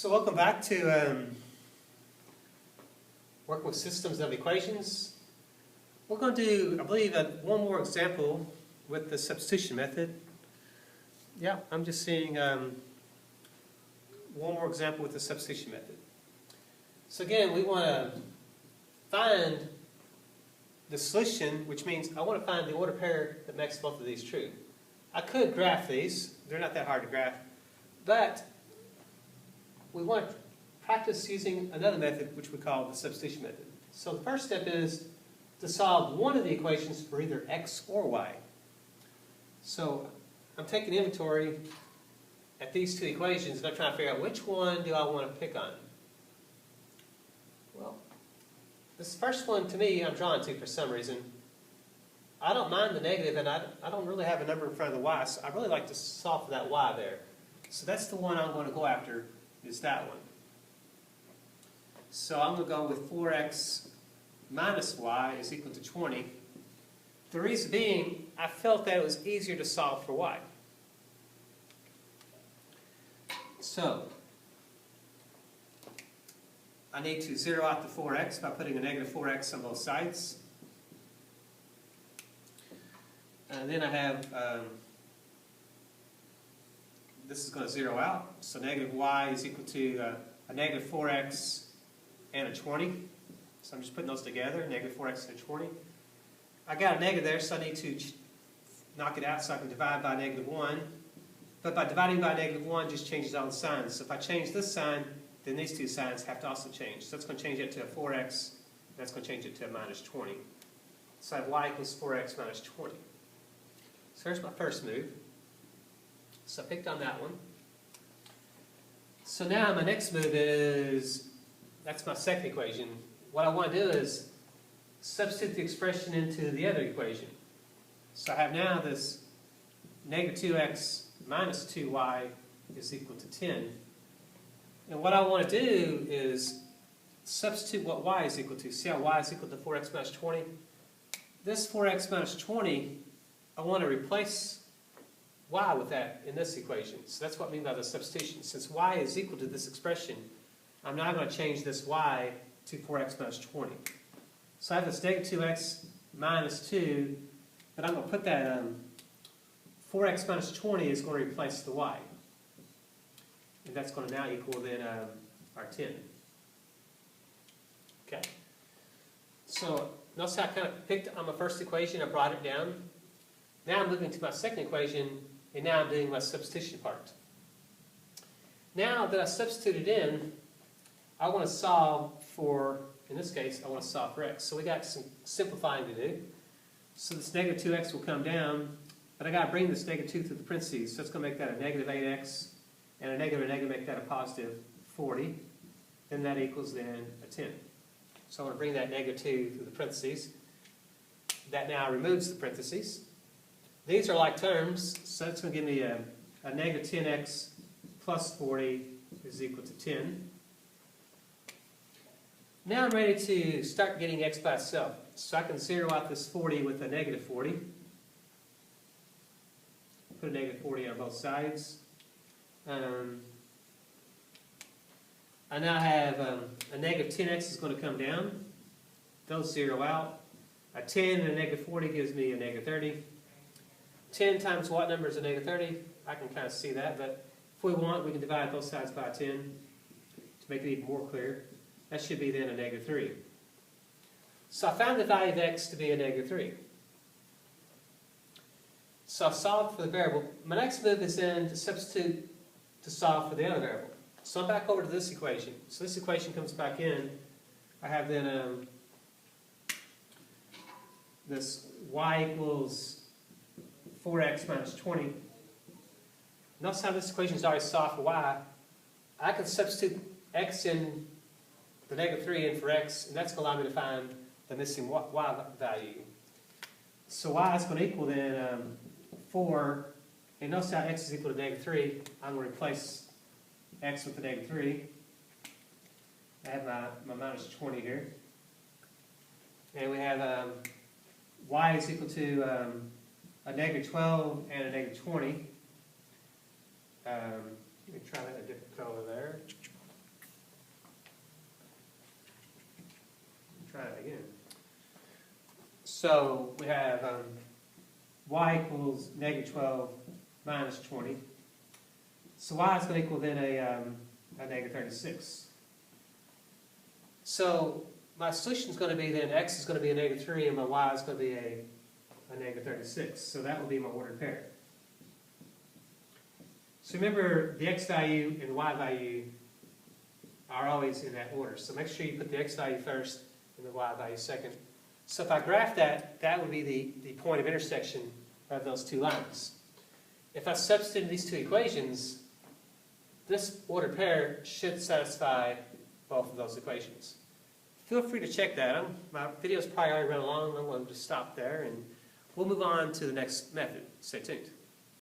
So welcome back to working with systems of equations. We're going to do, I believe, one more example with the substitution method. Yeah, I'm just seeing one more example with the substitution method. So again, we want to find the solution, which means I want to find the order pair that makes both of these true. I could graph these. They're not that hard to graph. But we want to practice using another method, which we call the substitution method. So the first step is to solve one of the equations for either x or y. So I'm taking inventory at these two equations, and I'm trying to figure out which one do I want to pick on. Well, this first one, to me, I'm drawn to for some reason. I don't mind the negative, and I don't really have a number in front of the y, so I really like to solve for that y there. So that's the one I'm going to go after, is that one. So I'm going to go with 4x minus y is equal to 20. The reason being, I felt that it was easier to solve for y. So I need to zero out the 4x by putting a negative 4x on both sides. And then I have, this is going to zero out, so negative y is equal to a negative 4x and a 20. So I'm just putting those together, negative 4x and a 20. I got a negative there, so I need to knock it out so I can divide by negative 1. But by dividing by negative 1 just changes all the signs. So if I change this sign, then these two signs have to also change. So that's going to change it to a 4x, and that's going to change it to a minus 20. So I have y equals 4x minus 20. So here's my first move. So I picked on that one. So now my next move is, that's my second equation. What I want to do is substitute the expression into the other equation. So I have now this negative 2x minus 2y is equal to 10. And what I want to do is substitute what y is equal to. See how y is equal to 4x minus 20? This 4x minus 20, I want to replace y with that in this equation. So that's what I mean by the substitution. Since y is equal to this expression, I'm now going to change this y to 4x minus 20. So I have this negative 2x minus 2, but I'm going to put that 4x minus 20 is going to replace the y. And that's going to now equal then our 10. Okay. So notice how I kind of picked on my first equation, I brought it down. Now I'm moving to my second equation, and now I'm doing my substitution part. Now that I substituted in, I want to solve for, in this case, I want to solve for x. So we got some simplifying to do. So this negative 2x will come down, but I got to bring this negative 2 through the parentheses. So it's going to make that a negative 8x, and a negative make that a positive 40. Then that equals then a 10. So I'm going to bring that negative 2 through the parentheses. That now removes the parentheses. These are like terms, so it's going to give me a negative 10x plus 40 is equal to 10. Now I'm ready to start getting x by itself. So I can zero out this 40 with a negative 40. Put a negative 40 on both sides. I now have a negative 10x is going to come down. Those zero out. A 10 and a negative 40 gives me a negative 30. 10 times what number is a negative 30? I can kind of see that, but if we want, we can divide both sides by 10 to make it even more clear. That should be then a negative 3. So I found the value of x to be a negative 3. So I solved for the variable. My next move is then to substitute to solve for the other variable. So I'm back over to this equation. So this equation comes back in. I have then this y equals 4x minus 20. Notice how this equation is already solved for y. I can substitute x in the negative 3 in for x, and that's going to allow me to find the missing y value. So y is going to equal then 4, and notice how x is equal to negative 3. I'm going to replace x with the negative 3. I have my minus 20 here. And we have y is equal to a negative 12 and a negative 20. Let me try that in a different color there. try that again. So we have y equals negative 12 minus 20. So y is going to equal then a negative 36. So my solution is going to be then x is going to be a negative 3 and my y is going to be a negative 36. So that will be my ordered pair. So remember, the x value and the y value are always in that order. So make sure you put the x value first and the y value second. So if I graph that, that would be the point of intersection of those two lines. If I substitute these two equations, this ordered pair should satisfy both of those equations. Feel free to check that. My video's probably already run along. I'm going to just stop there, and we'll move on to the next method. Stay tuned.